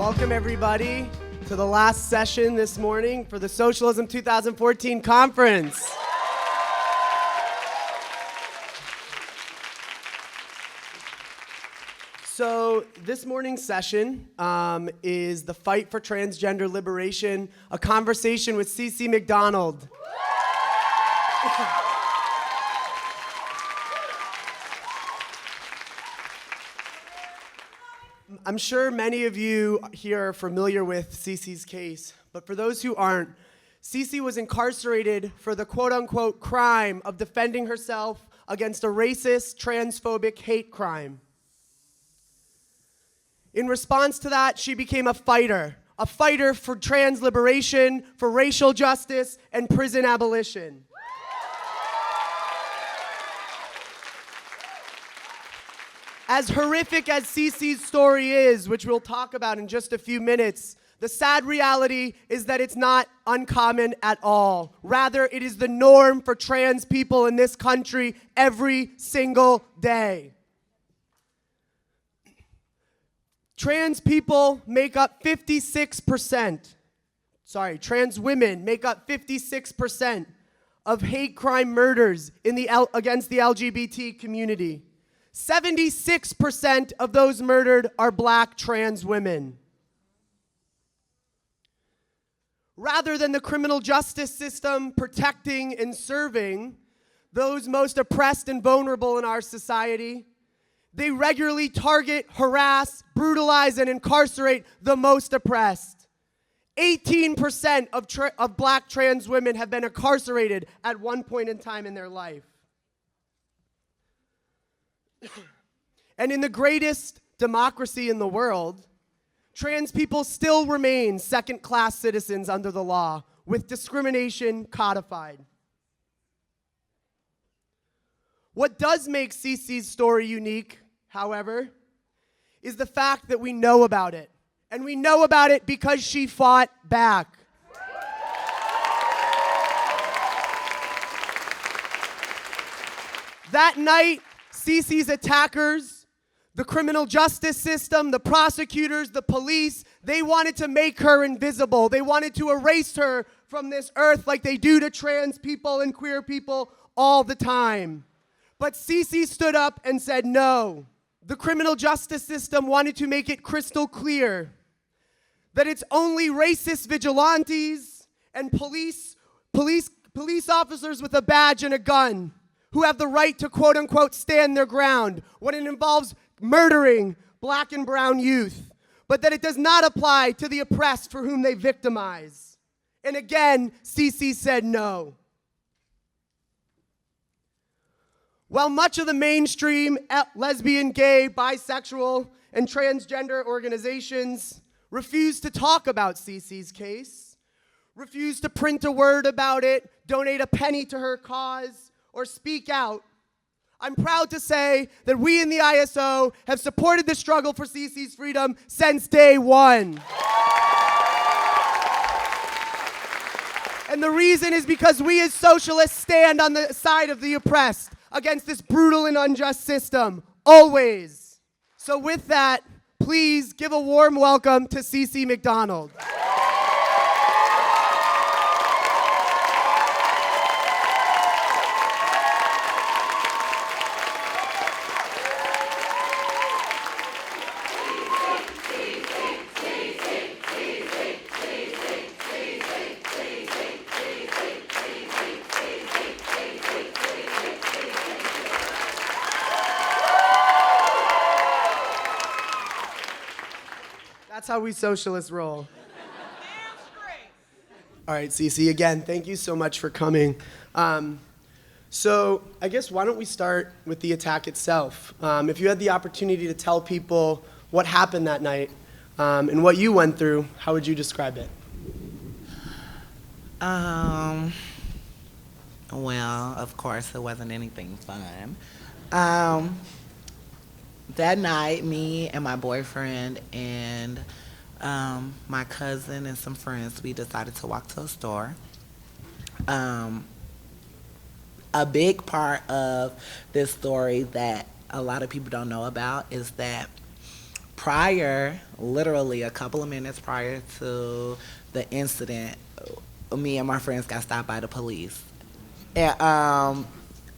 Welcome, everybody, to the last session this morning for the Socialism 2014 conference. So this morning's session is the fight for transgender liberation, a conversation with CeCe McDonald. I'm sure many of you here are familiar with CeCe's case, but for those who aren't, CeCe was incarcerated for the quote-unquote crime of defending herself against a racist, transphobic hate crime. In response to that, she became a fighter for trans liberation, for racial justice, and prison abolition. As horrific as CeCe's story is, which we'll talk about in just a few minutes, the sad reality is that it's not uncommon at all. Rather, it is the norm for trans people in this country every single day. Trans people make up 56%. Trans women make up 56% of hate crime murders against the LGBT community. 76% of those murdered are black trans women. Rather than the criminal justice system protecting and serving those most oppressed and vulnerable in our society, they regularly target, harass, brutalize, and incarcerate the most oppressed. 18% of black trans women have been incarcerated at one point in time in their life. And in the greatest democracy in the world, trans people still remain second-class citizens under the law, with discrimination codified. What does make CeCe's story unique, however, is the fact that we know about it. And we know about it because she fought back. That night, CeCe's attackers, the criminal justice system, the prosecutors, the police, they wanted to make her invisible. They wanted to erase her from this earth like they do to trans people and queer people all the time. But CeCe stood up and said no. The criminal justice system wanted to make it crystal clear that it's only racist vigilantes and police officers with a badge and a gun who have the right to quote-unquote stand their ground when it involves murdering black and brown youth, but that it does not apply to the oppressed for whom they victimize. And again, CeCe said no. While much of the mainstream lesbian, gay, bisexual, and transgender organizations refuse to talk about CeCe's case, refuse to print a word about it, donate a penny to her cause, or speak out, I'm proud to say that we in the ISO have supported the struggle for CeCe's freedom since day one. And the reason is because we as socialists stand on the side of the oppressed against this brutal and unjust system, always. So with that, please give a warm welcome to CeCe McDonald. That's how we socialists roll. All right, CeCe, again, thank you so much for coming. So I guess why don't we start with the attack itself? If you had the opportunity to tell people what happened that night and what you went through, how would you describe it? Well, of course, it wasn't anything fun. That night, me and my boyfriend and my cousin and some friends, we decided to walk to a store. A big part of this story that a lot of people don't know about is that literally a couple of minutes prior to the incident, me and my friends got stopped by the police. And,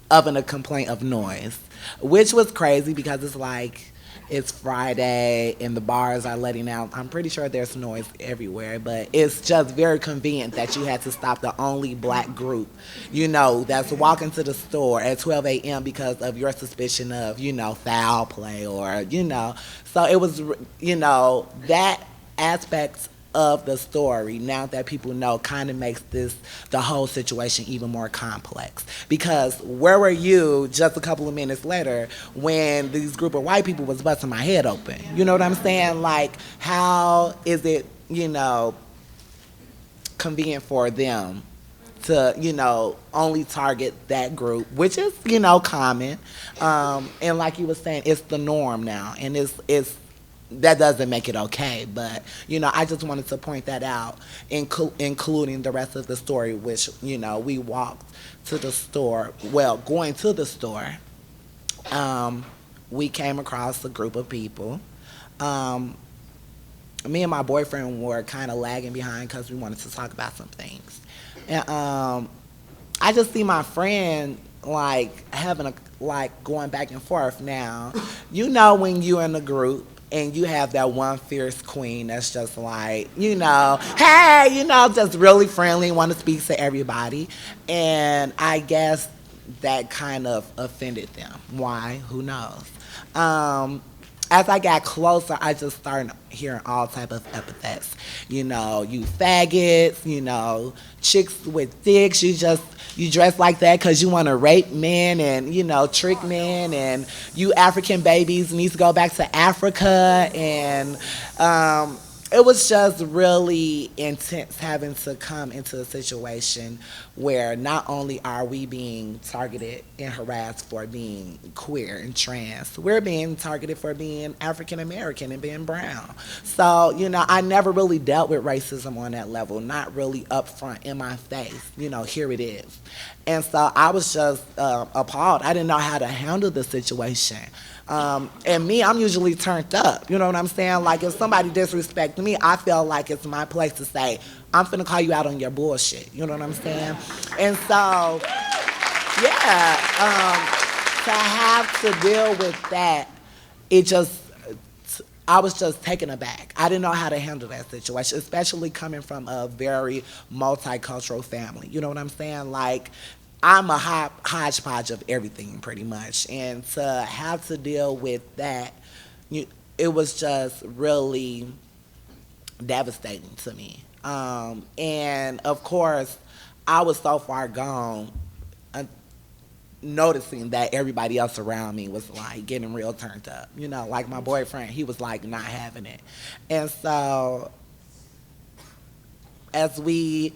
of a complaint of noise, which was crazy because it's like it's Friday and the bars are letting out. I'm pretty sure there's noise everywhere, but it's just very convenient that you had to stop the only black group, that's walking to the store at 12 a.m. because of your suspicion of, foul play or. So it was, that aspect of the story, now that people know, kind of makes the whole situation even more complex. Because where were you just a couple of minutes later when these group of white people was busting my head open? You know what I'm saying? Like, how is it, convenient for them to, only target that group, which is, common. And like you were saying, it's the norm now, and it's that doesn't make it okay, but I just wanted to point that out, including the rest of the story, which we walked to the store. Well, going to the store, we came across a group of people. Me and my boyfriend were kind of lagging behind because we wanted to talk about some things, and I just see my friend having going back and forth. Now, when you're in a group and you have that one fierce queen that's just like, hey, just really friendly, want to speak to everybody. And I guess that kind of offended them. Why? Who knows? As I got closer, I just started hearing all type of epithets. You faggots, chicks with dicks, you dress like that because you want to rape men and, trick men, and you African babies need to go back to Africa. And it was just really intense having to come into a situation where not only are we being targeted and harassed for being queer and trans, we're being targeted for being African American and being brown. So, I never really dealt with racism on that level, not really upfront in my face. Here it is. And so I was just appalled. I didn't know how to handle the situation. And me, I'm usually turned up. You know what I'm saying? Like, if somebody disrespects me, I feel like it's my place to say, I'm finna call you out on your bullshit. You know what I'm saying? And so, yeah, to have to deal with that, I was just taken aback. I didn't know how to handle that situation, especially coming from a very multicultural family. You know what I'm saying? Like, I'm a hodgepodge of everything, pretty much. And to have to deal with that, it was just really devastating to me. And, of course, I was so far gone, noticing that everybody else around me was getting real turned up. Like my boyfriend, he was not having it. And so as we,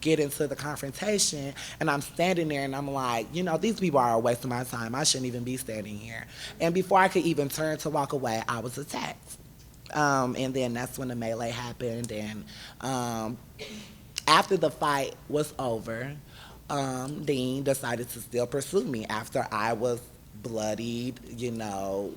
get into the confrontation, and I'm standing there and I'm like, these people are a waste of my time. I shouldn't even be standing here. And before I could even turn to walk away, I was attacked. And then that's when the melee happened. And after the fight was over, Dean decided to still pursue me after I was bloodied,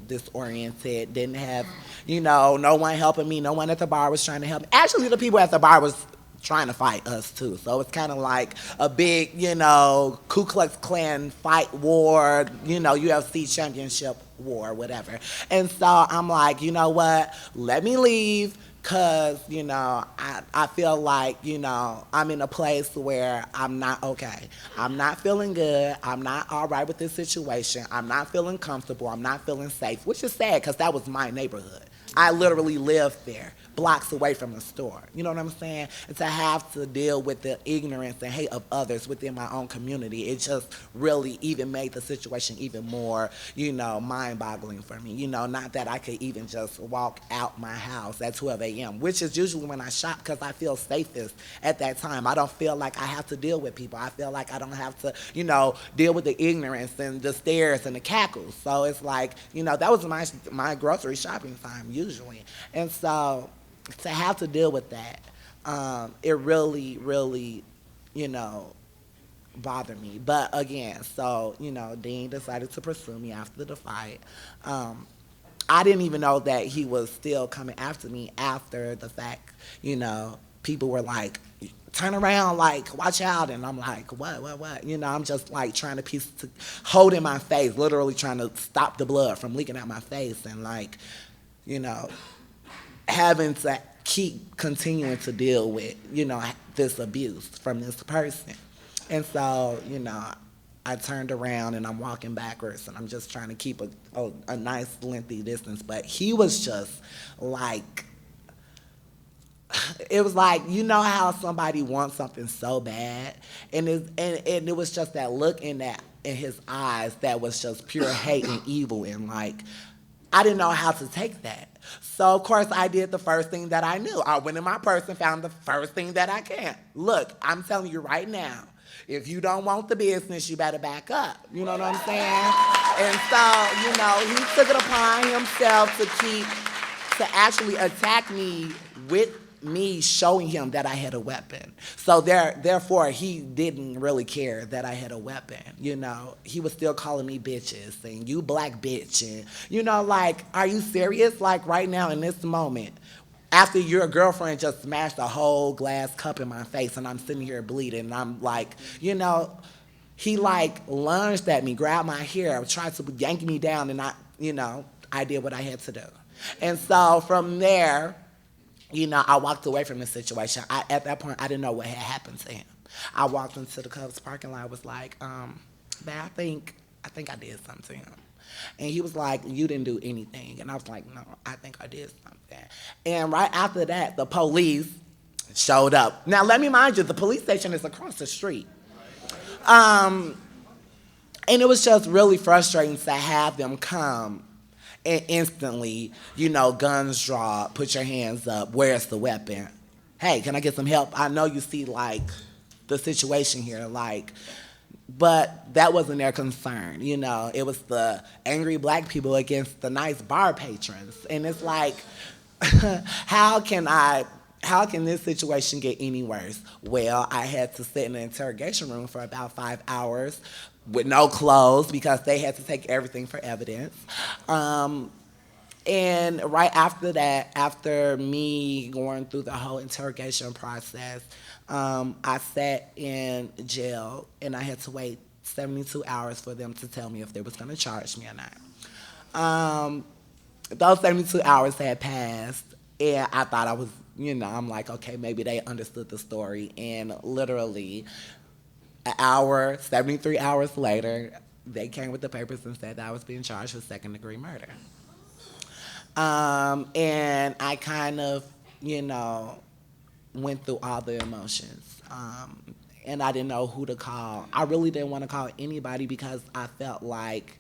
disoriented, didn't have, no one helping me, no one at the bar was trying to help me. Actually, the people at the bar was trying to fight us too. So it's kind of like a big, Ku Klux Klan fight war, UFC championship war, whatever. And so I'm like, you know what, let me leave. Because, I feel like, I'm in a place where I'm not okay. I'm not feeling good. I'm not all right with this situation. I'm not feeling comfortable. I'm not feeling safe, which is sad because that was my neighborhood. I literally lived there, blocks away from the store. You know what I'm saying? And to have to deal with the ignorance and hate of others within my own community, it just really even made the situation even more, mind-boggling for me. Not that I could even just walk out my house at 12 a.m., which is usually when I shop because I feel safest at that time. I don't feel like I have to deal with people. I feel like I don't have to, deal with the ignorance and the stares and the cackles. So it's like, that was my grocery shopping time usually. And so to have to deal with that, it really, really, bothered me. But again, so, Dean decided to pursue me after the fight. I didn't even know that he was still coming after me after the fact. You know, people were like, turn around, like, watch out. And I'm like, what? You know, I'm just like trying to hold in my face, literally trying to stop the blood from leaking out my face. And like, you know, having to keep continuing to deal with, you know, this abuse from this person. And so, you know, I turned around and I'm walking backwards and I'm just trying to keep a nice lengthy distance. But he was just like, it was like, you know how somebody wants something so bad? And it was just that look in his eyes that was just pure hate and evil, and like, I didn't know how to take that. So, of course, I did the first thing that I knew. I went in my purse and found the first thing that I can. Look, I'm telling you right now, if you don't want the business, you better back up. You know what I'm saying? And so, you know, he took it upon himself to actually attack me with me showing him that I had a weapon. So therefore, he didn't really care that I had a weapon. You know, he was still calling me bitches and you black bitch. And, you know, like, are you serious? Like right now in this moment, after your girlfriend just smashed a whole glass cup in my face and I'm sitting here bleeding and I'm like, you know, he like lunged at me, grabbed my hair, tried to yank me down, and I did what I had to do. And so from there, you know, I walked away from the situation. At that point, I didn't know what had happened to him. I walked into the Cubs parking lot. I was like, man, I think I did something to him. And he was like, you didn't do anything. And I was like, no, I think I did something. And right after that, the police showed up. Now, let me mind you, the police station is across the street. And it was just really frustrating to have them come and instantly, you know, guns draw, put your hands up, where's the weapon? Hey, can I get some help? I know you see, like, the situation here, like, but that wasn't their concern, you know. It was the angry black people against the nice bar patrons. And it's like, how can this situation get any worse? Well, I had to sit in the interrogation room for about 5 hours with no clothes because they had to take everything for evidence. And right after that, after me going through the whole interrogation process, I sat in jail and I had to wait 72 hours for them to tell me if they was gonna charge me or not. Those 72 hours had passed and I thought I was, you know, I'm like, okay, maybe they understood the story. And literally, 73 hours later, they came with the papers and said that I was being charged with second-degree murder. And I kind of, you know, went through all the emotions. And I didn't know who to call. I really didn't want to call anybody because I felt like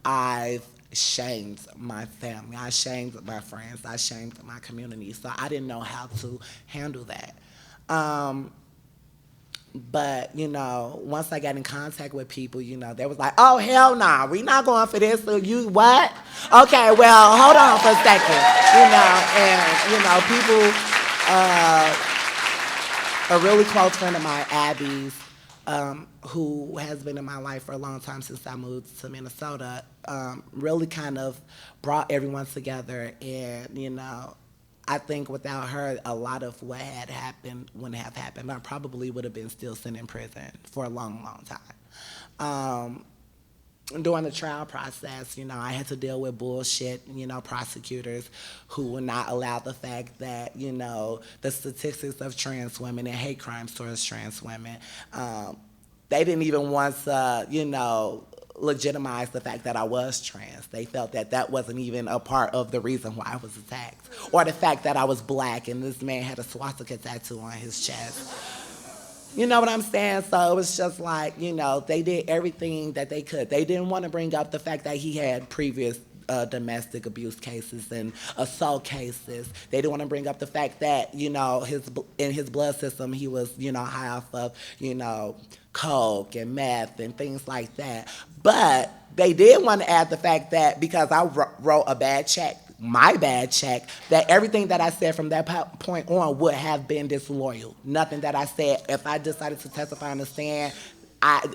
I've shamed my family. I shamed my friends. I shamed my community. So I didn't know how to handle that. But, you know, once I got in contact with people, you know, they was like, oh, hell nah, we not going for this. So you what? Okay, well, hold on for a second. You know, and, you know, people, a really close friend of mine, Abby's, who has been in my life for a long time since I moved to Minnesota, really kind of brought everyone together. And, you know, I think without her, a lot of what had happened wouldn't have happened. I probably would have been still sitting in prison for a long, long time. During the trial process, you know, I had to deal with bullshit, you know, prosecutors who would not allow the fact that, you know, the statistics of trans women and hate crimes towards trans women, they didn't even want to, you know, legitimize the fact that I was trans. They felt that that wasn't even a part of the reason why I was attacked. Or the fact that I was black and this man had a swastika tattoo on his chest. You know what I'm saying? So it was just like, you know, they did everything that they could. They didn't want to bring up the fact that he had previous domestic abuse cases and assault cases. They didn't want to bring up the fact that, you know, in his blood system, he was, you know, high off of, you know, coke and meth and things like that. But they did want to add the fact that because I wrote a bad check, my bad check, that everything that I said from that point on would have been disloyal. Nothing that I said, if I decided to testify on the stand,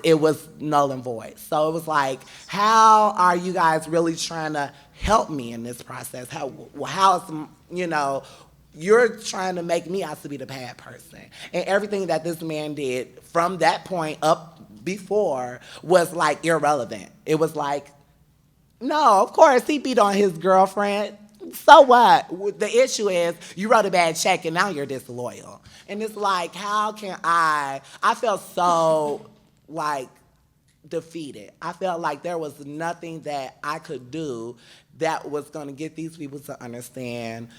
it was null and void. So it was like, how are you guys really trying to help me in this process? How's, you know, you're trying to make me out to be the bad person. And everything that this man did from that point up before was like irrelevant. It was like, no, of course, he beat on his girlfriend. So what? The issue is you wrote a bad check and now you're disloyal. And it's like, how can I felt so like defeated. I felt like there was nothing that I could do that was gonna get these people to understand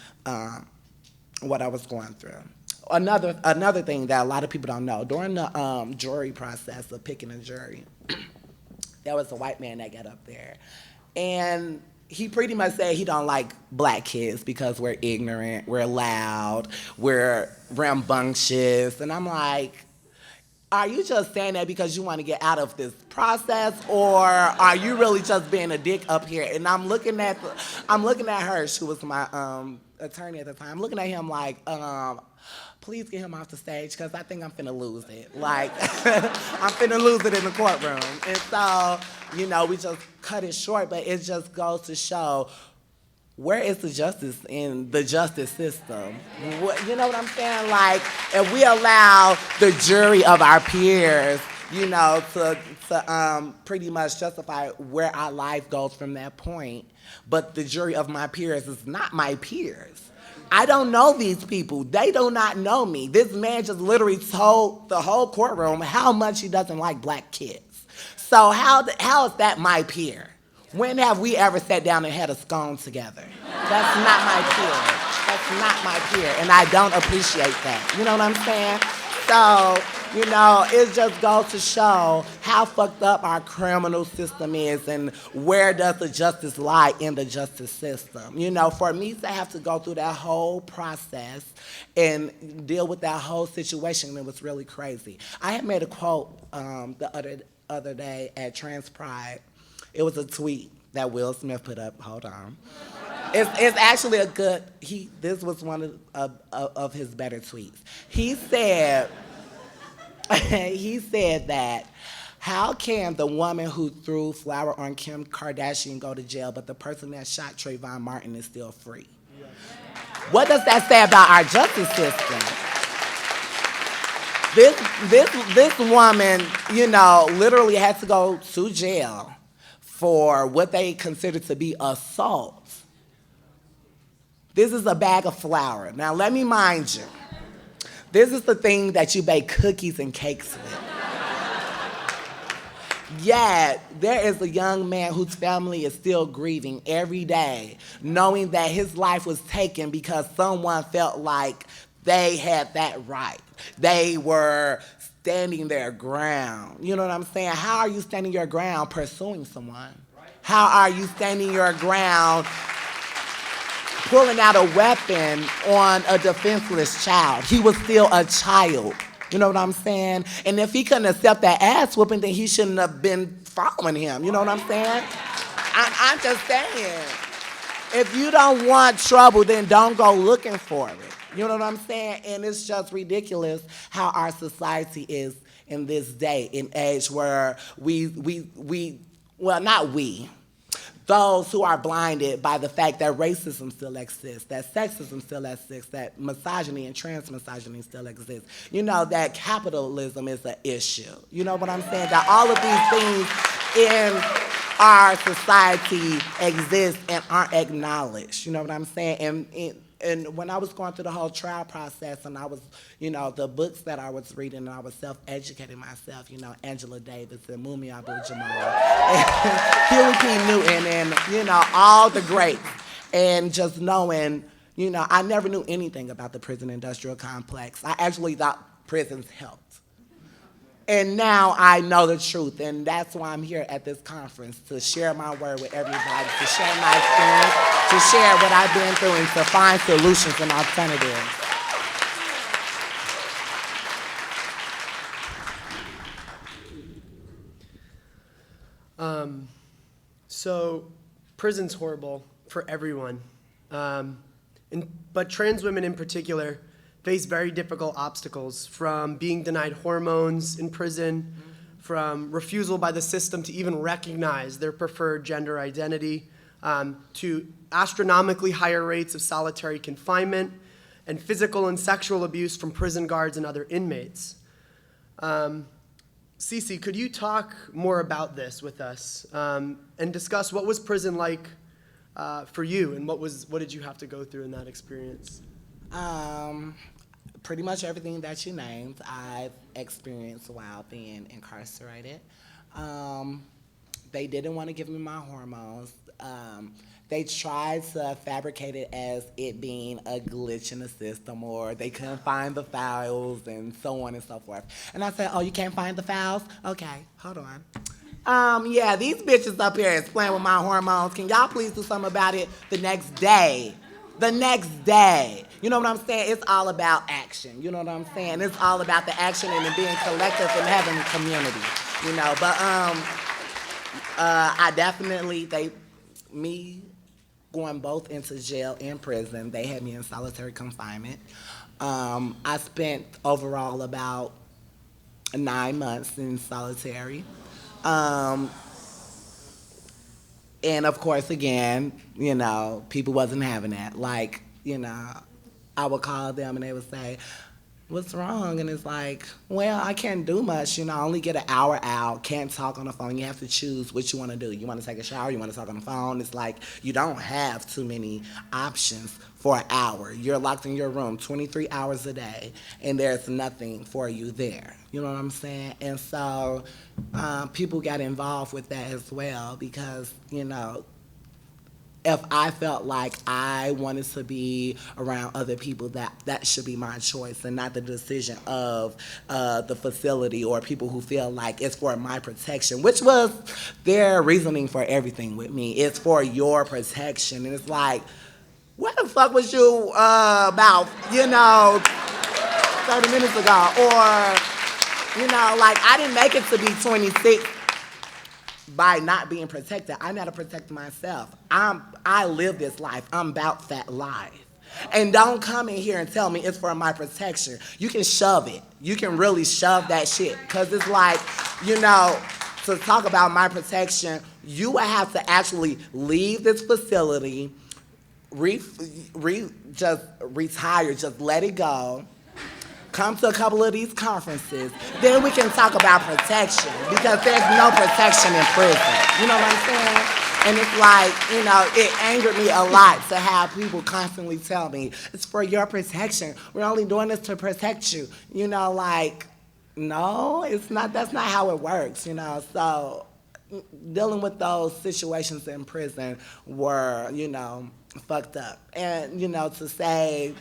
what I was going through. Another thing that a lot of people don't know, during the jury process of picking a jury, there was a white man that got up there. And he pretty much said he don't like black kids because we're ignorant, we're loud, we're rambunctious. And I'm like, are you just saying that because you want to get out of this process, or are you really just being a dick up here? And I'm looking at Hirsch, who was my attorney at the time. I'm looking at him like, please get him off the stage because I think I'm finna lose it. Like, I'm finna lose it in the courtroom. And so, you know, we just cut it short, but it just goes to show, where is the justice in the justice system? You know what I'm saying? Like, if we allow the jury of our peers, you know, to pretty much justify where our life goes from that point, but the jury of my peers is not my peers. I don't know these people. They do not know me. This man just literally told the whole courtroom how much he doesn't like black kids. So how is that my peer? When have we ever sat down and had a scone together? That's not my peer. That's not my peer, and I don't appreciate that. You know what I'm saying? So, you know, it just goes to show how fucked up our criminal system is and where does the justice lie in the justice system. You know, for me to have to go through that whole process and deal with that whole situation, it was really crazy. I had made a quote the other day at Trans Pride. It was a tweet that Will Smith put up. Hold on. It's actually a good, this was one of his better tweets. He said that, how can the woman who threw flour on Kim Kardashian go to jail, but the person that shot Trayvon Martin is still free? What does that say about our justice system? This woman, you know, literally had to go to jail for what they consider to be assault. This is a bag of flour. Now, let me mind you, this is the thing that you bake cookies and cakes with. Yet, there is a young man whose family is still grieving every day, knowing that his life was taken because someone felt like they had that right. They were standing their ground. You know what I'm saying? How are you standing your ground pursuing someone? How are you standing your ground pulling out a weapon on a defenseless child? He was still a child. You know what I'm saying? And if he couldn't accept that ass whooping, then he shouldn't have been following him. You know what I'm saying? I'm just saying, if you don't want trouble, then don't go looking for it. You know what I'm saying? And it's just ridiculous how our society is in this day and age where those who are blinded by the fact that racism still exists, that sexism still exists, that misogyny and trans-misogyny still exists. You know, that capitalism is an issue. You know what I'm saying? That all of these things in our society exist and aren't acknowledged. You know what I'm saying? And when I was going through the whole trial process and I was, you know, the books that I was reading and I was self-educating myself, you know, Angela Davis and Mumia Abu-Jamal and Huey P. Newton and, you know, all the greats. And just knowing, you know, I never knew anything about the prison industrial complex. I actually thought prisons helped. And now I know the truth, and that's why I'm here at this conference, to share my word with everybody, to share my experience, to share what I've been through, and to find solutions and alternatives. So prison's horrible for everyone, but trans women in particular face very difficult obstacles, from being denied hormones in prison, from refusal by the system to even recognize their preferred gender identity, to astronomically higher rates of solitary confinement and physical and sexual abuse from prison guards and other inmates. CeCe, could you talk more about this with us and discuss what was prison like for you, and what did you have to go through in that experience? Pretty much everything that you named, I've experienced while being incarcerated. They didn't want to give me my hormones. They tried to fabricate it as it being a glitch in the system, or they couldn't find the files and so on and so forth. And I said, oh, you can't find the files? Okay, hold on. Yeah, these bitches up here is playing with my hormones. Can y'all please do something about it the next day? The next day. You know what I'm saying? It's all about action. You know what I'm saying? It's all about the action and being collective and having a community. You know, but I definitely, me going both into jail and prison, they had me in solitary confinement. I spent overall about 9 months in solitary. And of course, again, you know, people wasn't having that. Like, you know, I would call them and they would say, what's wrong? And it's like, well, I can't do much. You know, I only get an hour out, can't talk on the phone. You have to choose what you want to do. You want to take a shower, you want to talk on the phone. It's like you don't have too many options for an hour. You're locked in your room 23 hours a day, and there's nothing for you there. You know what I'm saying? And so people got involved with that as well because, you know, if I felt like I wanted to be around other people, that should be my choice and not the decision of the facility or people who feel like it's for my protection, which was their reasoning for everything with me. It's for your protection. And it's like, what the fuck was you about, you know, 30 minutes ago? Or, you know, like I didn't make it to be 26 by not being protected. I know how to protect myself. I live this life. I'm about that life. And don't come in here and tell me it's for my protection. You can shove it. You can really shove that shit. Because it's like, you know, to talk about my protection, you would have to actually leave this facility, just retire, just let it go. Come to a couple of these conferences, then we can talk about protection, because there's no protection in prison. You know what I'm saying? And it's like, you know, it angered me a lot to have people constantly tell me, it's for your protection. We're only doing this to protect you. You know, like, no, it's not. That's not how it works, you know. So dealing with those situations in prison were, you know, fucked up. And, you know, to say,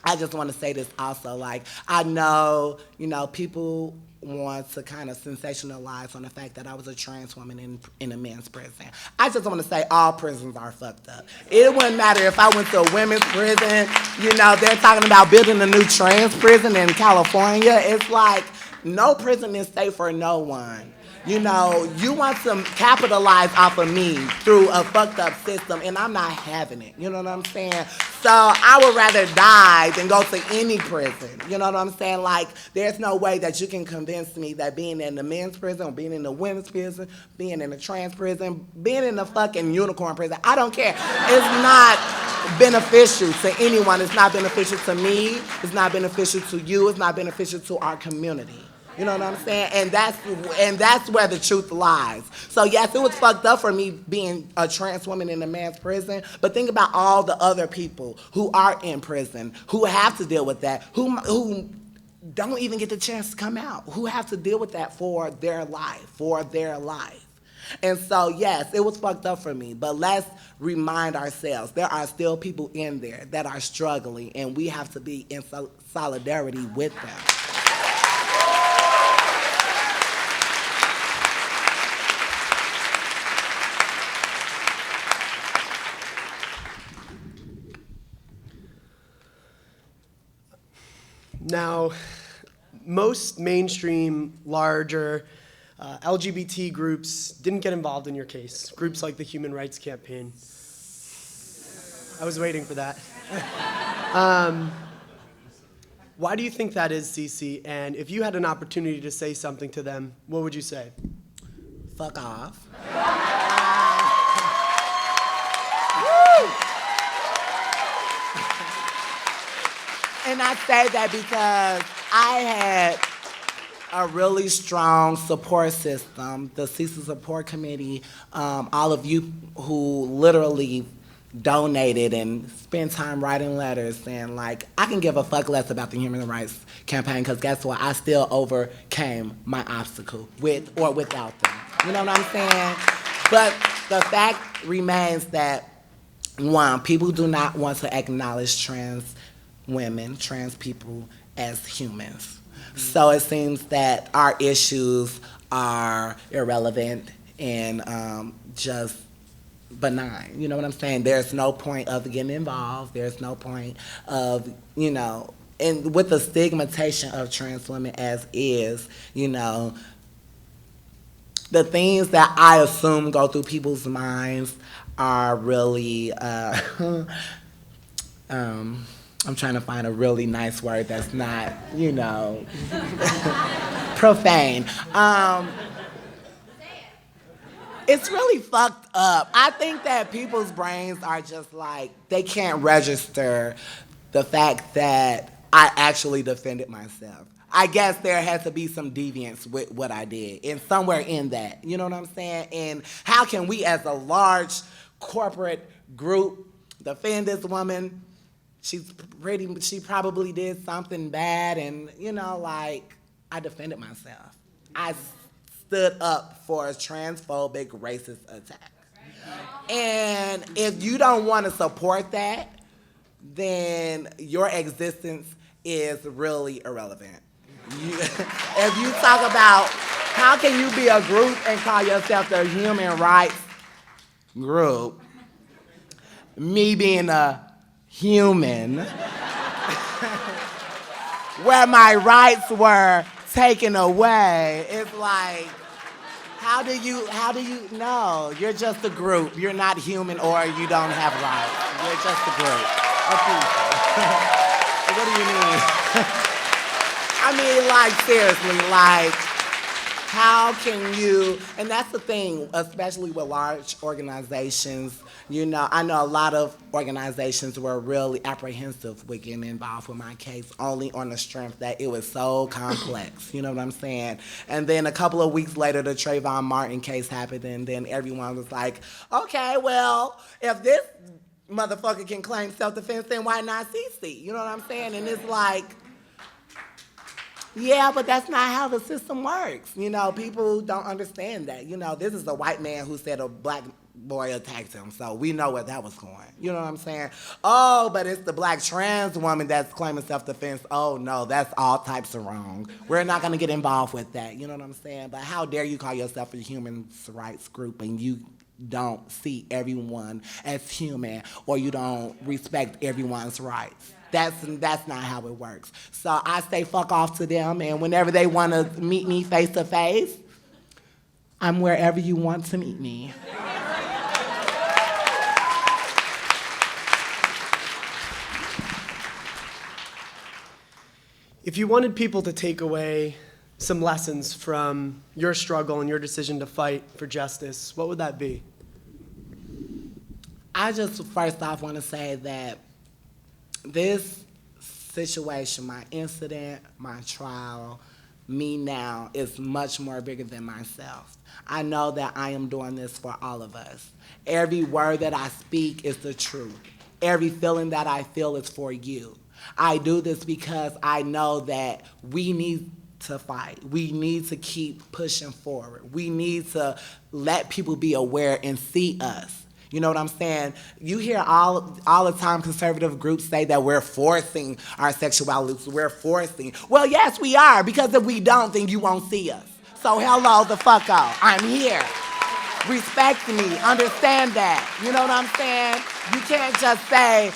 I just want to say this also, like, I know, you know, people want to kind of sensationalize on the fact that I was a trans woman in a men's prison. I just want to say all prisons are fucked up. It wouldn't matter if I went to a women's prison, you know, they're talking about building a new trans prison in California. It's like, no prison is safe for no one. You know, you want to capitalize off of me through a fucked up system, and I'm not having it. You know what I'm saying? So I would rather die than go to any prison. You know what I'm saying? Like, there's no way that you can convince me that being in the men's prison, or being in the women's prison, being in the trans prison, being in the fucking unicorn prison, I don't care. It's not beneficial to anyone. It's not beneficial to me. It's not beneficial to you. It's not beneficial to our community. You know what I'm saying? And that's where the truth lies. So yes, it was fucked up for me being a trans woman in a man's prison, but think about all the other people who are in prison, who have to deal with that, who don't even get the chance to come out, who have to deal with that for their life. And so yes, it was fucked up for me, but let's remind ourselves, there are still people in there that are struggling, and we have to be in solidarity with them. Now, most mainstream, larger LGBT groups didn't get involved in your case. Groups like the Human Rights Campaign. I was waiting for that. Why do you think that is, CeCe? And if you had an opportunity to say something to them, what would you say? Fuck off. And I say that because I had a really strong support system, the CeCe Support Committee, all of you who literally donated and spent time writing letters, and like, I can give a fuck less about the Human Rights Campaign, because guess what? I still overcame my obstacle, with or without them. You know what I'm saying? But the fact remains that, one, people do not want to acknowledge trans women, trans people as humans. So it seems that our issues are irrelevant and just benign. You know what I'm saying? There's no point of getting involved. There's no point of, and with the stigmatization of trans women as is, the things that I assume go through people's minds are really, I'm trying to find a really nice word that's not, profane. It's really fucked up. I think that people's brains are just like, they can't register the fact that I actually defended myself. I guess there has to be some deviance with what I did, and somewhere in that, you know what I'm saying? And how can we as a large corporate group defend this woman? She probably did something bad, and I defended myself. I stood up for a transphobic, racist attack. And if you don't want to support that, then your existence is really irrelevant. If you talk about how can you be a group and call yourself the human rights group, me being a human, where my rights were taken away, it's like, how do you know? You're just a group. You're not human, or you don't have rights. You're just a group of people. What do you mean? I mean, seriously, how can you, and that's the thing, especially with large organizations, I know a lot of organizations were really apprehensive with getting involved with my case, only on the strength that it was so complex, you know what I'm saying? And then a couple of weeks later, the Trayvon Martin case happened, and then everyone was like, okay, well, if this motherfucker can claim self-defense, then why not CeCe? You know what I'm saying? And it's like, yeah, but that's not how the system works. People don't understand that. This is a white man who said a black boy attacked him, so we know where that was going. You know what I'm saying? Oh, but it's the black trans woman that's claiming self-defense. Oh, no, that's all types of wrong. We're not going to get involved with that. You know what I'm saying? But how dare you call yourself a human rights group and you don't see everyone as human, or you don't respect everyone's rights? That's not how it works. So I say fuck off to them, and whenever they want to meet me face to face, I'm wherever you want to meet me. If you wanted people to take away some lessons from your struggle and your decision to fight for justice, what would that be? I just first off want to say that this situation, my incident, my trial, me now, is much more bigger than myself. I know that I am doing this for all of us. Every word that I speak is the truth. Every feeling that I feel is for you. I do this because I know that we need to fight. We need to keep pushing forward. We need to let people be aware and see us. You know what I'm saying? You hear all the time conservative groups say that we're forcing our sexuality. We're forcing. Well, yes, we are, because if we don't, then you won't see us. So hello the fuck out. I'm here. Respect me. Understand that. You know what I'm saying? You can't just say,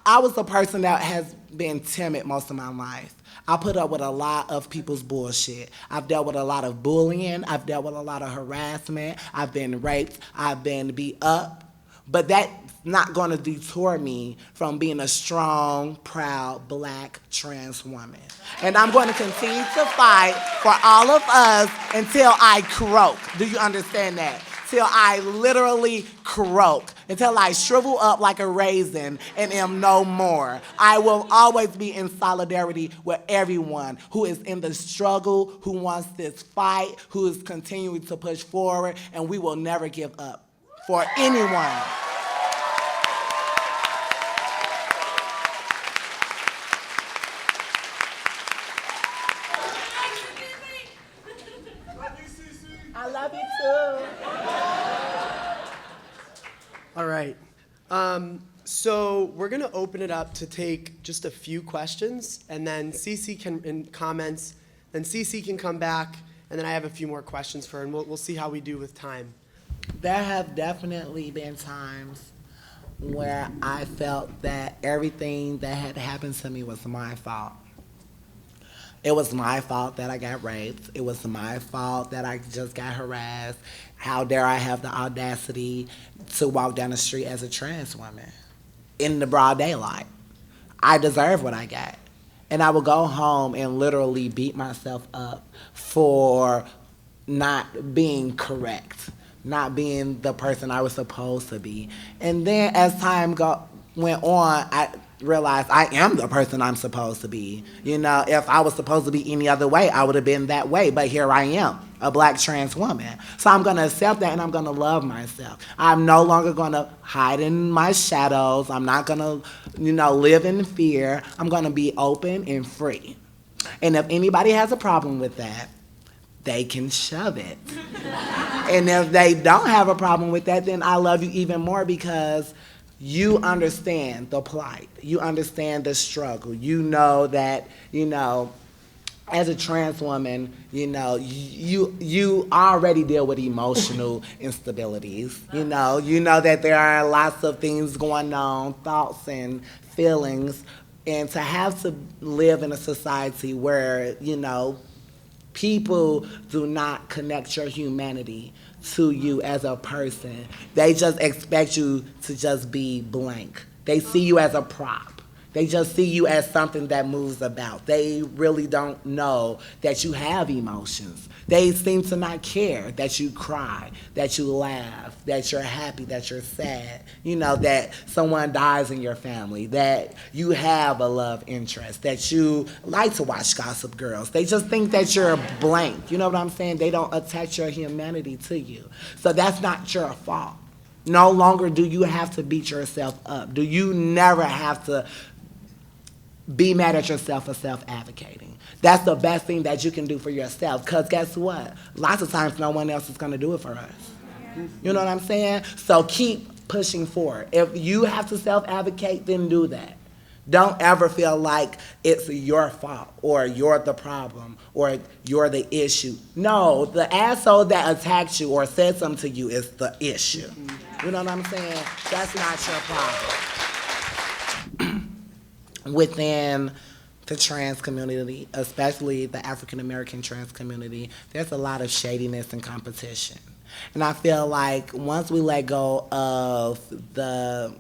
I was a person that has been timid most of my life. I put up with a lot of people's bullshit. I've dealt with a lot of bullying. I've dealt with a lot of harassment. I've been raped. I've been beat up. But that's not going to deter me from being a strong, proud, black, trans woman. And I'm going to continue to fight for all of us until I croak. Do you understand that? till I literally croak, until I shrivel up like a raisin and am no more. I will always be in solidarity with everyone who is in the struggle, who wants this fight, who is continuing to push forward, and we will never give up for anyone. I love you too. All right. So we're going to open it up to take just a few questions, and then CeCe can, in comments, then CeCe can come back, and then I have a few more questions for her, and we'll see how we do with time. There have definitely been times where I felt that everything that had happened to me was my fault. It was my fault that I got raped. It was my fault that I just got harassed. How dare I have the audacity to walk down the street as a trans woman in the broad daylight? I deserve what I got. And I would go home and literally beat myself up for not being correct, not being the person I was supposed to be. And then as time went on, I realized I am the person I'm supposed to be. You know, if I was supposed to be any other way, I would have been that way. But here I am, a black trans woman. So I'm going to accept that, and I'm going to love myself. I'm no longer going to hide in my shadows. I'm not going to, live in fear. I'm going to be open and free. And if anybody has a problem with that, they can shove it. And if they don't have a problem with that, then I love you even more, because you understand the plight. You understand the struggle. You know that, as a trans woman, you already deal with emotional instabilities. You know that there are lots of things going on, thoughts and feelings, and to have to live in a society where, people do not connect your humanity to you as a person. They just expect you to just be blank. They see you as a prop. They just see you as something that moves about. They really don't know that you have emotions. They seem to not care that you cry, that you laugh, that you're happy, that you're sad, that someone dies in your family, that you have a love interest, that you like to watch Gossip Girls. They just think that you're blank. You know what I'm saying? They don't attach your humanity to you. So that's not your fault. No longer do you have to beat yourself up. Do you never have to be mad at yourself for self-advocating. That's the best thing that you can do for yourself, because guess what? Lots of times no one else is going to do it for us. You know what I'm saying? So keep pushing forward. If you have to self-advocate, then do that. Don't ever feel like it's your fault or you're the problem or you're the issue. No, the asshole that attacked you or said something to you is the issue. You know what I'm saying? That's not your problem. Within the trans community, especially the African American trans community, there's a lot of shadiness and competition. And I feel like once we let go of the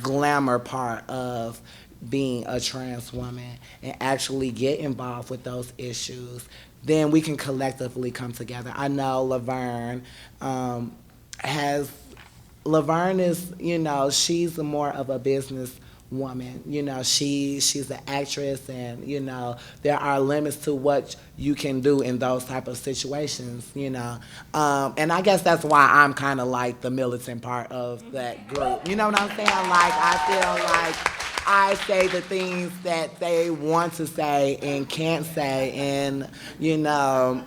glamour part of being a trans woman and actually get involved with those issues, then we can collectively come together. I know Laverne is, she's more of a business woman. She's an actress, and there are limits to what you can do in those type of situations. And I guess that's why I'm kind of like the militant part of that group. You know what I'm saying? Like, I feel like I say the things that they want to say and can't say, and I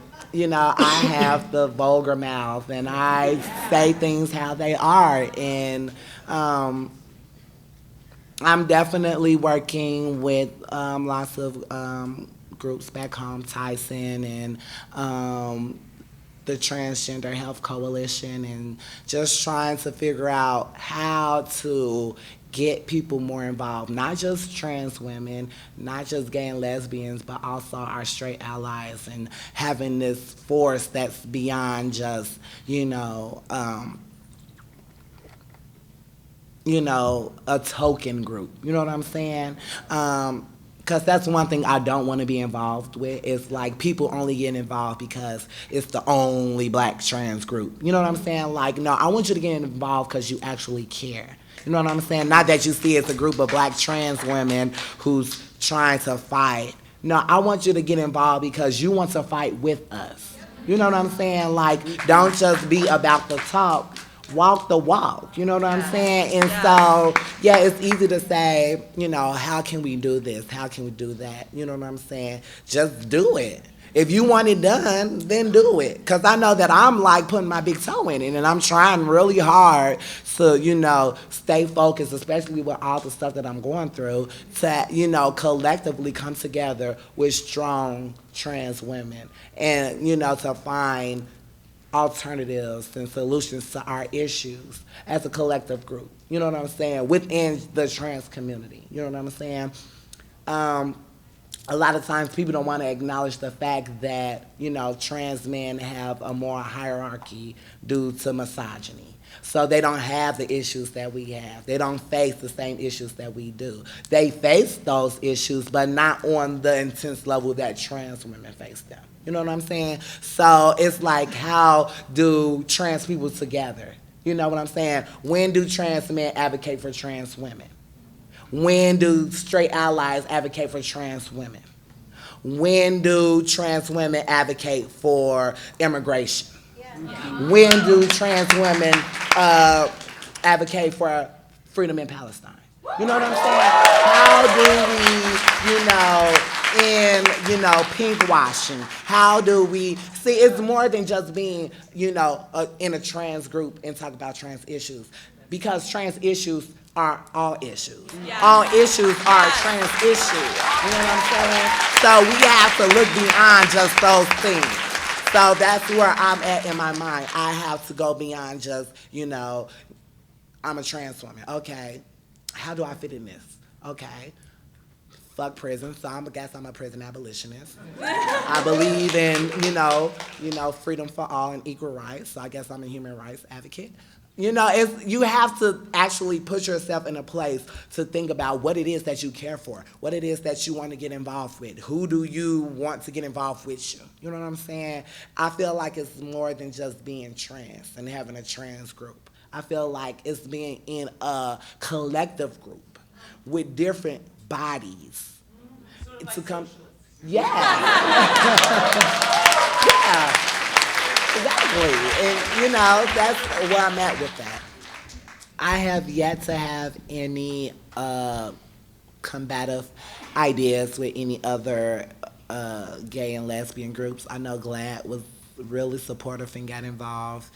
have the vulgar mouth, and I say things how they are, and I'm definitely working with lots of groups back home, Tyson and the Transgender Health Coalition, and just trying to figure out how to get people more involved, not just trans women, not just gay and lesbians, but also our straight allies, and having this force that's beyond just, a token group. You know what I'm saying? Because that's one thing I don't want to be involved with. It's like people only get involved because it's the only black trans group. You know what I'm saying? Like, no, I want you to get involved because you actually care. You know what I'm saying? Not that you see it's a group of black trans women who's trying to fight. No, I want you to get involved because you want to fight with us. You know what I'm saying? Like, don't just be about the talk. Walk the walk, you know what I'm saying? And so, yeah, it's easy to say, you know, how can we do this? How can we do that? You know what I'm saying? Just do it. If you want it done, then do it. Because I know that I'm like putting my big toe in it, and I'm trying really hard to, you know, stay focused, especially with all the stuff that I'm going through, to, you know, collectively come together with strong trans women and, you know, to find alternatives and solutions to our issues as a collective group. You know what I'm saying? Within the trans community. You know what I'm saying? A lot of times people don't want to acknowledge the fact that, you know, trans men have a more hierarchy due to misogyny. So they don't have the issues that we have. They don't face the same issues that we do. They face those issues, but not on the intense level that trans women face them. You know what I'm saying? So it's like, how do trans people together? You know what I'm saying? When do trans men advocate for trans women? When do straight allies advocate for trans women? When do trans women advocate for immigration? When do trans women advocate for freedom in Palestine? You know what I'm saying? How do we, you know, pink washing? How do we see? It's more than just being, you know, in a trans group and talk about trans issues, because trans issues are all issues. Yes. All issues are trans issues. You know what I'm saying? So we have to look beyond just those things. So that's where I'm at in my mind. I have to go beyond just, you know, I'm a trans woman. Okay, how do I fit in this? Okay. Fuck prison, so I guess I'm a prison abolitionist. I believe in, you know, freedom for all and equal rights, so I guess I'm a human rights advocate. You know, you have to actually put yourself in a place to think about what it is that you care for, what it is that you want to get involved with, who do you want to get involved with you. You know what I'm saying? I feel like it's more than just being trans and having a trans group. I feel like it's being in a collective group with different bodies sort of to like come. Yeah. Yeah. Exactly. And you know, that's where I'm at with that. I have yet to have any combative ideas with any other gay and lesbian groups. I know GLAAD was really supportive and got involved.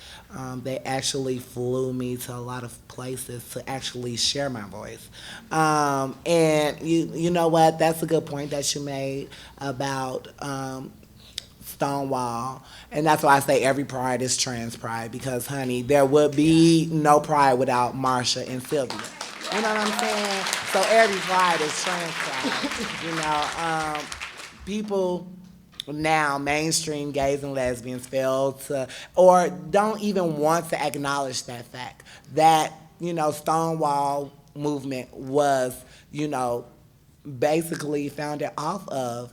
They actually flew me to a lot of places to actually share my voice. And you know what? That's a good point that you made about Stonewall. And that's why I say every pride is trans pride, because, honey, there would be no pride without Marsha and Sylvia. You know what I'm saying? So every pride is trans pride. You know, people now, mainstream gays and lesbians, fail to, or don't even want to acknowledge that fact that, you know, Stonewall movement was, you know, basically founded off of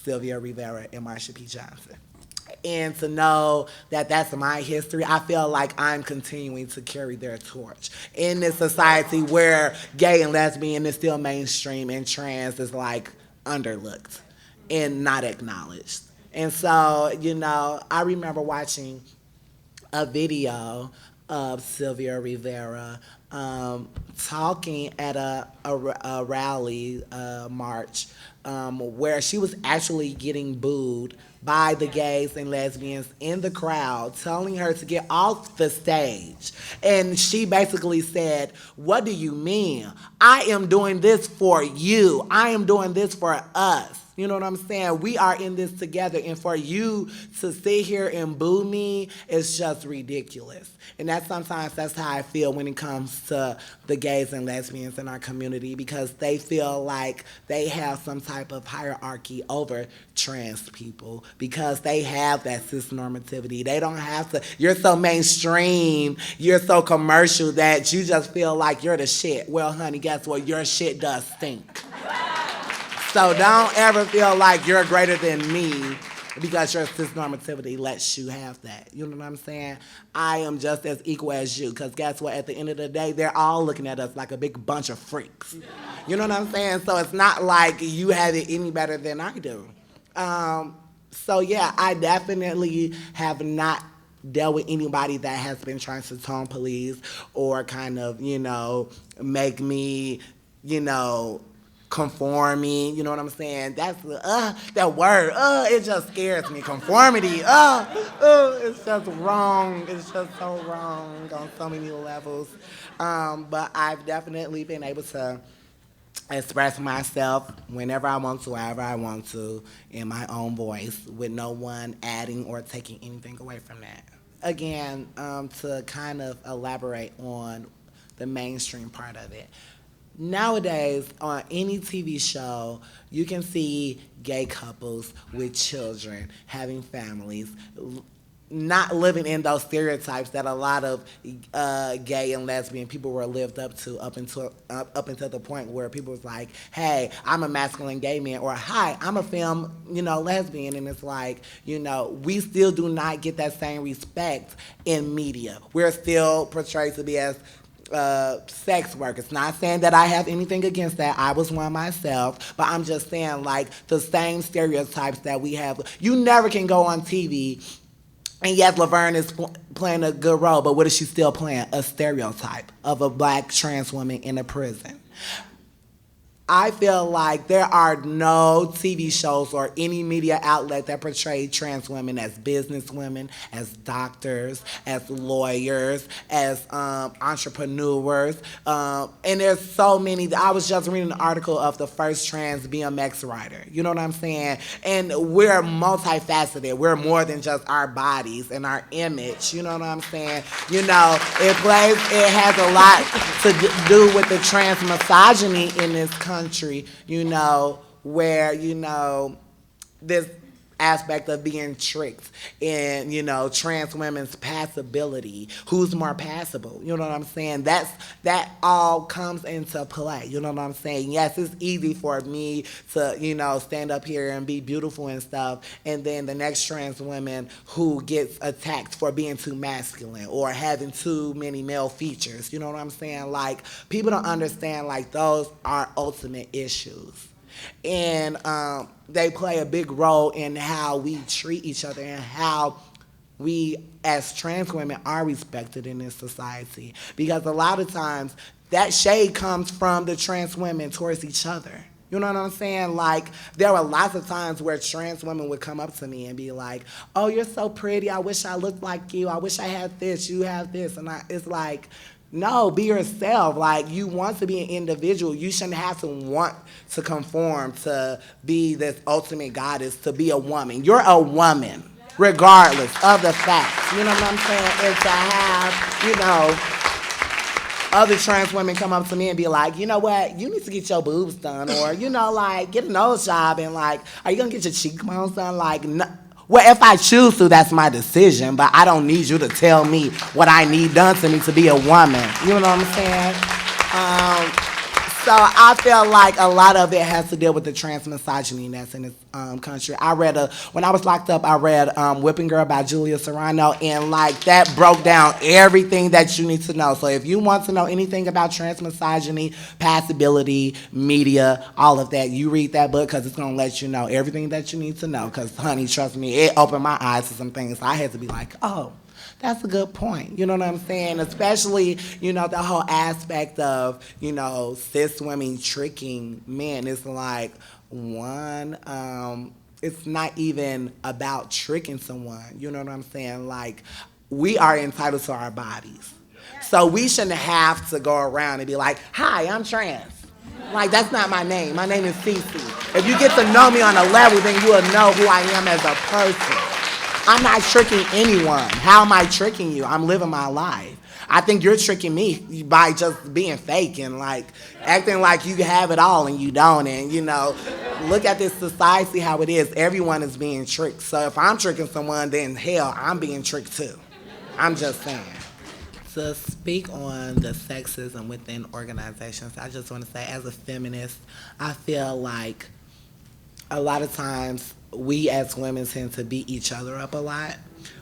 Sylvia Rivera and Marsha P. Johnson. And to know that that's my history, I feel like I'm continuing to carry their torch in this society where gay and lesbian is still mainstream and trans is like underlooked and not acknowledged. And so, you know, I remember watching a video of Sylvia Rivera talking at a rally, march, where she was actually getting booed by the gays and lesbians in the crowd, telling her to get off the stage. And she basically said, "What do you mean? I am doing this for you. I am doing this for us." You know what I'm saying? We are in this together, and for you to sit here and boo me is just ridiculous. And sometimes that's how I feel when it comes to the gays and lesbians in our community, because they feel like they have some type of hierarchy over trans people because they have that cis-normativity. They don't have to. You're so mainstream, you're so commercial that you just feel like you're the shit. Well, honey, guess what? Your shit does stink. So don't ever feel like you're greater than me because your cisnormativity lets you have that. You know what I'm saying? I am just as equal as you, because guess what? At the end of the day, they're all looking at us like a big bunch of freaks. You know what I'm saying? So it's not like you have it any better than I do. So yeah, I definitely have not dealt with anybody that has been trying to tone police or kind of, make me, conforming, you know what I'm saying? That's that word, it just scares me. Conformity, it's just wrong. It's just so wrong on so many levels. But I've definitely been able to express myself whenever I want to, however I want to, in my own voice, with no one adding or taking anything away from that. Again, to kind of elaborate on the mainstream part of it. Nowadays, on any TV show, you can see gay couples with children, having families, not living in those stereotypes that a lot of gay and lesbian people were lived up to up until the point where people was like, hey, I'm a masculine gay man, or hi, I'm a femme, lesbian. And it's like, we still do not get that same respect in media. We're still portrayed to be as sex workers. Not saying that I have anything against that. I was one myself. But I'm just saying, like, the same stereotypes that we have. You never can go on TV, and yes, Laverne is playing a good role, but what is she still playing? A stereotype of a black trans woman in a prison. I feel like there are no TV shows or any media outlet that portray trans women as business women, as doctors, as lawyers, as entrepreneurs. And there's so many. I was just reading an article of the first trans BMX rider. You know what I'm saying? And we're multifaceted. We're more than just our bodies and our image. You know what I'm saying? It has a lot to do with the trans misogyny in this country, where, this aspect of being tricked and, trans women's passability. Who's more passable? You know what I'm saying? That all comes into play. You know what I'm saying? Yes, it's easy for me to, stand up here and be beautiful and stuff, and then the next trans woman who gets attacked for being too masculine or having too many male features. You know what I'm saying? Like, people don't understand, like, those are ultimate issues. And they play a big role in how we treat each other and how we as trans women are respected in this society. Because a lot of times that shade comes from the trans women towards each other. You know what I'm saying? Like, there were lots of times where trans women would come up to me and be like, oh, you're so pretty. I wish I looked like you. I wish I had this. You have this. And it's like, no, be yourself. Like, you want to be an individual. You shouldn't have to want to conform to be this ultimate goddess, to be a woman. You're a woman, regardless of the facts. You know what I'm saying? And to have, other trans women come up to me and be like, you know what, you need to get your boobs done, or, get a nose job, and, like, are you going to get your cheekbones done? Like, no. Well, if I choose to, that's my decision, but I don't need you to tell me what I need done to me to be a woman. You know what I'm saying? So I feel like a lot of it has to deal with the trans misogyny that's in this country. When I was locked up, I read Whipping Girl by Julia Serrano, and, like, that broke down everything that you need to know. So if you want to know anything about trans misogyny, passability, media, all of that, you read that book, because it's going to let you know everything that you need to know. Because, honey, trust me, it opened my eyes to some things. I had to be like, oh, that's a good point. You know what I'm saying? Especially, the whole aspect of, cis women tricking men. It's like, it's not even about tricking someone. You know what I'm saying? Like, we are entitled to our bodies. So we shouldn't have to go around and be like, hi, I'm trans. Like, that's not my name. My name is CeCe. If you get to know me on a level, then you will know who I am as a person. I'm not tricking anyone. How am I tricking you? I'm living my life. I think you're tricking me by just being fake and, like, acting like you have it all and you don't. And, look at this society, how it is. Everyone is being tricked. So if I'm tricking someone, then hell, I'm being tricked too. I'm just saying. To speak on the sexism within organizations, I just want to say, as a feminist, I feel like a lot of times we as women tend to beat each other up a lot.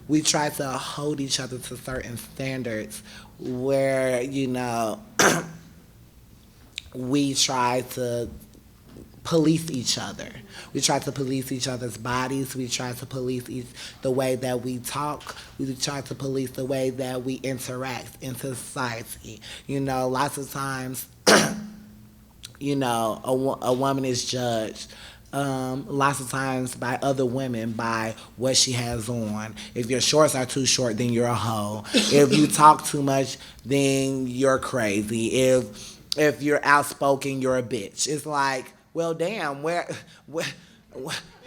We try to hold each other to certain standards where, we try to police each other. We try to police each other's bodies. We try to police the way that we talk. We try to police the way that we interact in society. Lots of times, a woman is judged lots of times by other women by what she has on. If your shorts are too short, then you're a hoe. If you talk too much, then you're crazy. If you're outspoken, you're a bitch. It's like, well, damn, where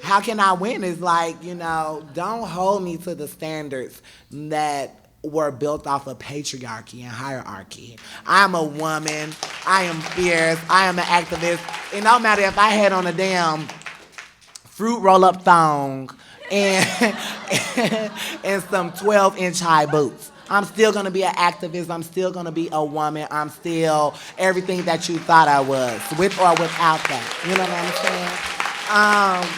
how can I win? It's like, don't hold me to the standards that were built off of patriarchy and hierarchy. I'm a woman. I am fierce. I am an activist. It don't matter if I had on a damn fruit roll-up thong and and some 12-inch high boots. I'm still going to be an activist. I'm still going to be a woman. I'm still everything that you thought I was, with or without that. You know what I'm saying?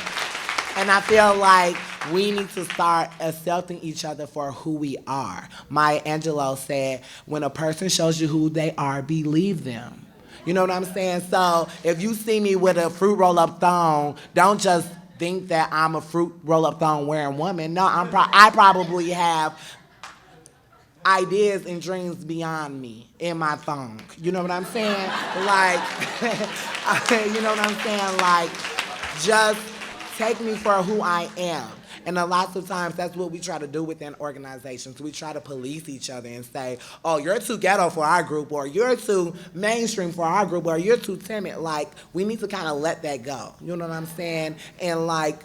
And I feel like we need to start accepting each other for who we are. Maya Angelou said, when a person shows you who they are, believe them. You know what I'm saying? So if you see me with a fruit roll-up thong, don't just think that I'm a fruit roll-up thong wearing woman. No, I probably have ideas and dreams beyond me in my thong. You know what I'm saying? Like, you know what I'm saying? Like, just take me for who I am. And a lot of times that's what we try to do within organizations. We try to police each other and say, oh, you're too ghetto for our group, or you're too mainstream for our group, or you're too timid. Like, we need to kind of let that go. You know what I'm saying? And like,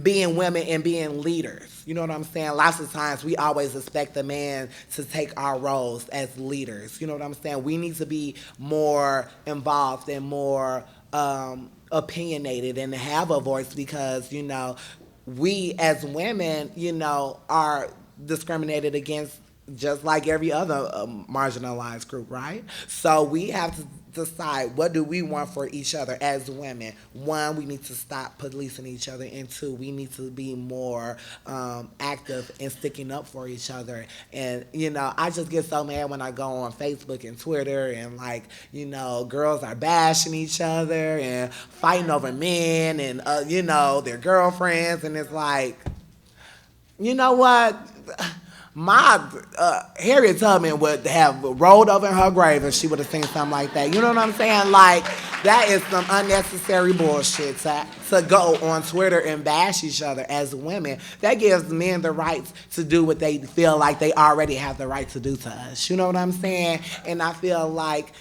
being women and being leaders. You know what I'm saying? Lots of times we always expect the man to take our roles as leaders. You know what I'm saying? We need to be more involved and more opinionated and have a voice because, we as women, are discriminated against just like every other marginalized group, right? So we have to decide what do we want for each other as women. One, we need to stop policing each other, and two, we need to be more active in sticking up for each other. And I just get so mad when I go on Facebook and Twitter and girls are bashing each other and fighting over men and their girlfriends, and it's like, you know what? My Harriet Tubman would have rolled over in her grave if she would have seen something like that. You know what I'm saying? Like, that is some unnecessary bullshit to go on Twitter and bash each other as women. That gives men the rights to do what they feel like they already have the right to do to us. You know what I'm saying? And I feel like,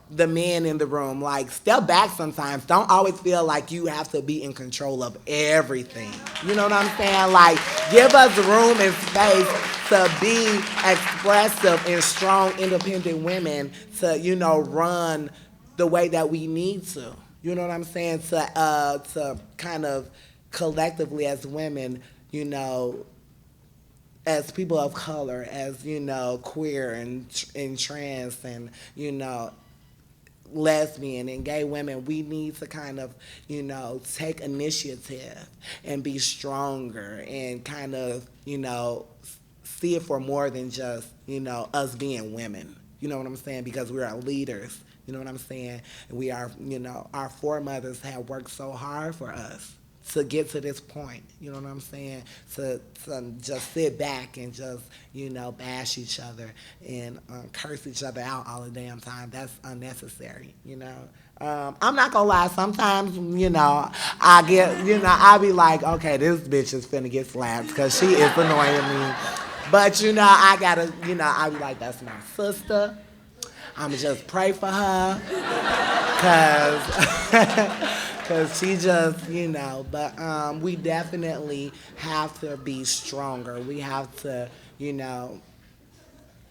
the men in the room, like, step back sometimes. Don't always feel like you have to be in control of everything. You know what I'm saying? Like, give us room and space to be expressive and strong, independent women to, run the way that we need to. You know what I'm saying? To kind of collectively as women, as people of color, as, queer and trans and, lesbian and gay women, we need to kind of, take initiative and be stronger and kind of, see it for more than just, us being women. You know what I'm saying? Because we are leaders. You know what I'm saying? We are, our foremothers have worked so hard for us to get to this point. You know what I'm saying? To just sit back and just, bash each other and curse each other out all the damn time. That's unnecessary, I'm not gonna lie, sometimes, I get, I be like, okay, this bitch is finna get slapped because she is annoying me. But, I gotta, I be like, that's my sister. I'ma just pray for her, cause she just, but we definitely have to be stronger. We have to,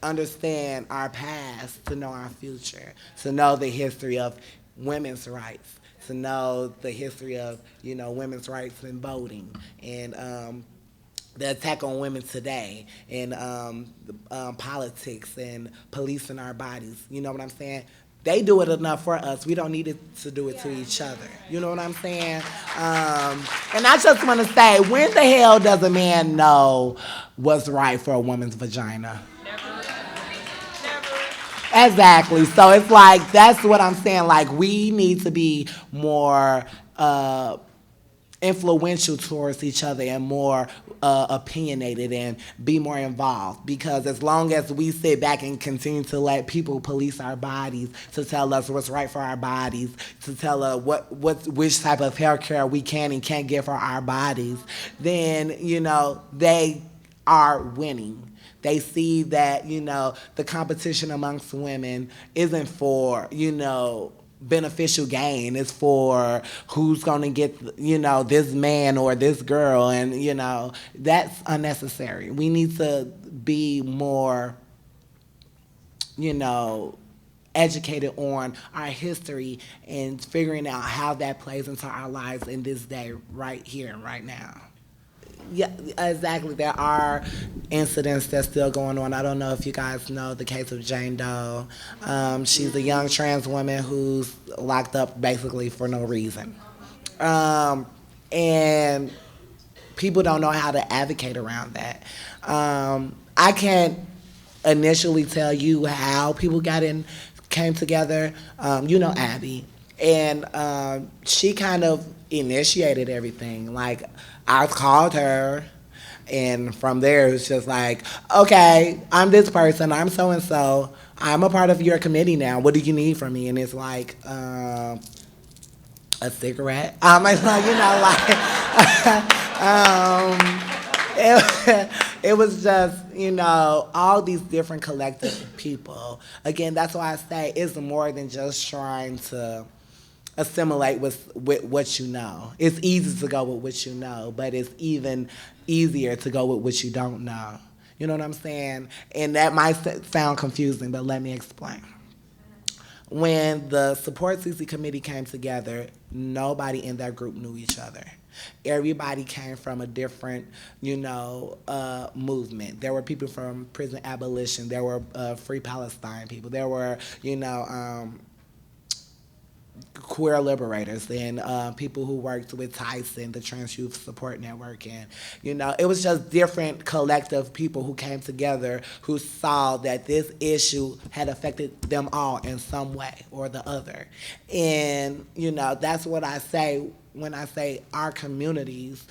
understand our past to know our future, to know the history of women's rights, to know the history of, women's rights in voting, and the attack on women today, and politics and policing our bodies. You know what I'm saying? they do it enough for us. We don't need it to do it to each other. You know what I'm saying? And I just want to say, when the hell does a man know what's right for a woman's vagina? Exactly. So it's like, that's what I'm saying. Like, we need to be more influential towards each other and more opinionated and be more involved. Because as long as we sit back and continue to let people police our bodies, to tell us what's right for our bodies, to tell us which type of health care we can and can't get for our bodies, then, they are winning. They see that, the competition amongst women isn't for, beneficial gain. It's for who's going to get, this man or this girl. And, that's unnecessary. We need to be more, educated on our history and figuring out how that plays into our lives in this day right here and right now. Yeah, exactly. There are incidents that's still going on. I don't know if you guys know the case of Jane Doe. She's a young trans woman who's locked up basically for no reason. And people don't know how to advocate around that. I can't initially tell you how people came together. Abby. And she kind of initiated everything. Like, I called her, and from there it's just like, okay, I'm this person, I'm so-and-so, I'm a part of your committee now, what do you need from me? And it's like, a cigarette? It's like, it was just, all these different collective people. Again, that's why I say it's more than just trying to assimilate with what you know. It's easy to go with what you know, but it's even easier to go with what you don't know. You know what I'm saying? And that might sound confusing, but let me explain. When the Support CeCe committee came together, nobody in that group knew each other. Everybody came from a different, movement. There were people from prison abolition. There were Free Palestine people. There were, queer liberators and people who worked with Tyson, the Trans Youth Support Network, and it was just different collective people who came together who saw that this issue had affected them all in some way or the other. And that's what I say when I say our communities,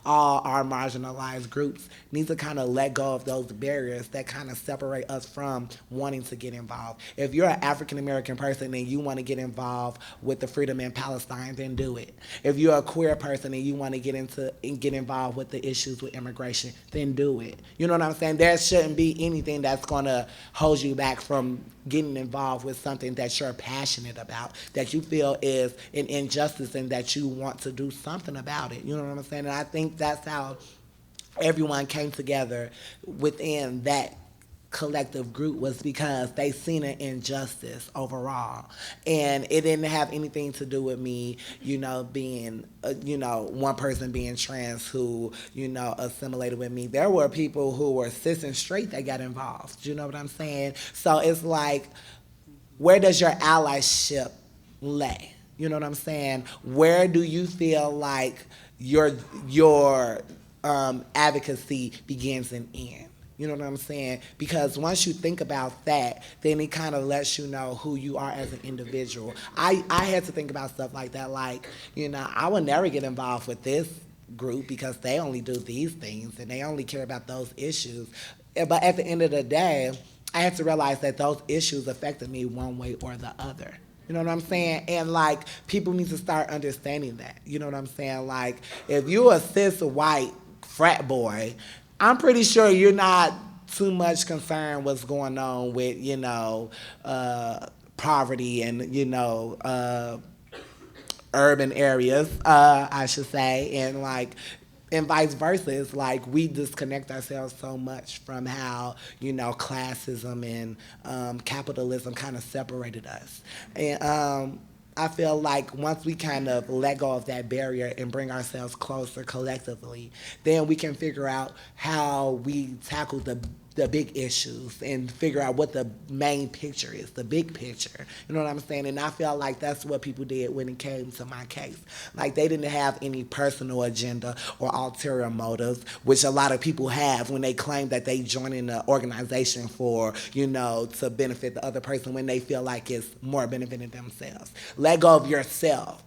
all our marginalized groups need to kind of let go of those barriers that kind of separate us from wanting to get involved. If you're an African American person and you want to get involved with the freedom in Palestine, then do it. If you're a queer person and you want to get involved with the issues with immigration, then do it. You know what I'm saying? There shouldn't be anything that's going to hold you back from getting involved with something that you're passionate about, that you feel is an injustice and that you want to do something about it. You know what I'm saying? And I think that's how everyone came together within that collective group, was because they seen an injustice overall. And it didn't have anything to do with me, being, one person being trans who, assimilated with me. There were people who were cis and straight that got involved. You know what I'm saying? So it's like, where does your allyship lay? You know what I'm saying? Where do you feel like your advocacy begins and ends? You know what I'm saying? Because once you think about that, then it kind of lets you know who you are as an individual. I had to think about stuff like that, like, I would never get involved with this group because they only do these things and they only care about those issues. But at the end of the day, I had to realize that those issues affected me one way or the other. You know what I'm saying? And, like, people need to start understanding that. You know what I'm saying? Like, if you're a cis white frat boy, I'm pretty sure you're not too much concerned what's going on with, poverty and, urban areas, I should say, and vice versa. It's like we disconnect ourselves so much from how, classism and capitalism kind of separated us. And I feel like once we kind of let go of that barrier and bring ourselves closer collectively, then we can figure out how we tackle the the big issues and figure out what the main picture is, the big picture. You know what I'm saying? And I feel like that's what people did when it came to my case. Like, they didn't have any personal agenda or ulterior motives, which a lot of people have when they claim that they join in an organization for, to benefit the other person when they feel like it's more benefiting themselves. Let go of yourself.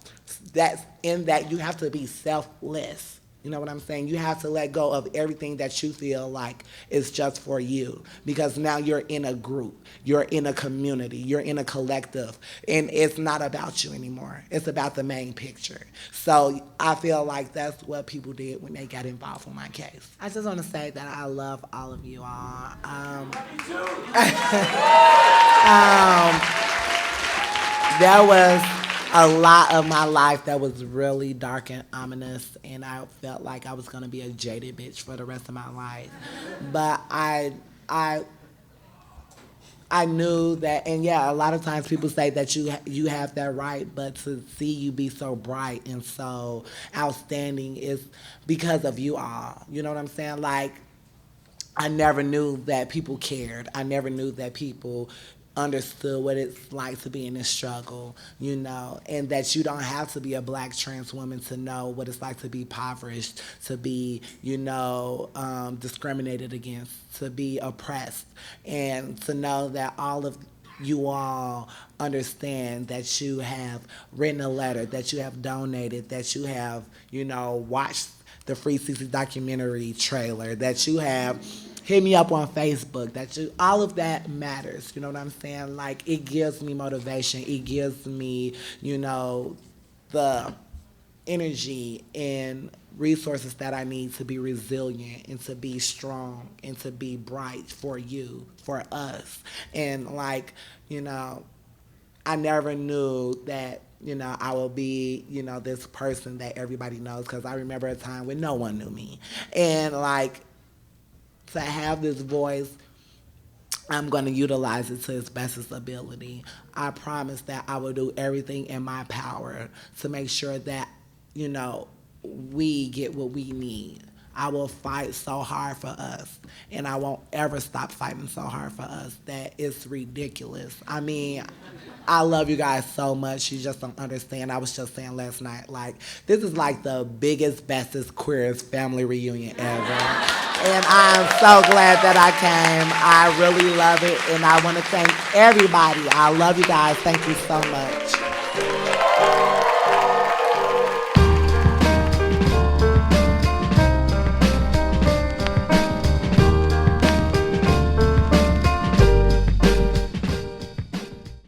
That's in that you have to be selfless. You know what I'm saying? You have to let go of everything that you feel like is just for you, because now you're in a group, you're in a community, you're in a collective, and it's not about you anymore. It's about the main picture. So I feel like that's what people did when they got involved in my case. I just want to say that I love all of you all. There was a lot of my life that was really dark and ominous, and I felt like I was gonna be a jaded bitch for the rest of my life. But I knew that, and yeah, a lot of times people say that you have that right, but to see you be so bright and so outstanding is because of you all. You know what I'm saying? Like, I never knew that people cared. I never knew that people understood what it's like to be in this struggle, and that you don't have to be a black trans woman to know what it's like to be impoverished, to be, discriminated against, to be oppressed, and to know that all of you all understand that you have written a letter, that you have donated, that you have, watched the Free CeCe documentary trailer, that you have hit me up on Facebook, all of that matters, you know what I'm saying? Like, it gives me motivation, it gives me, the energy and resources that I need to be resilient and to be strong and to be bright for you, for us. And like, I never knew that, I will be, this person that everybody knows, because I remember a time when no one knew me. And like, to have this voice, I'm going to utilize it to its best ability. I promise that I will do everything in my power to make sure that, we get what we need. I will fight so hard for us, and I won't ever stop fighting so hard for us that it's ridiculous. I mean, I love you guys so much. You just don't understand. I was just saying last night, like, this is like the biggest, bestest, queerest family reunion ever. And I'm so glad that I came. I really love it, and I want to thank everybody. I love you guys. Thank you so much.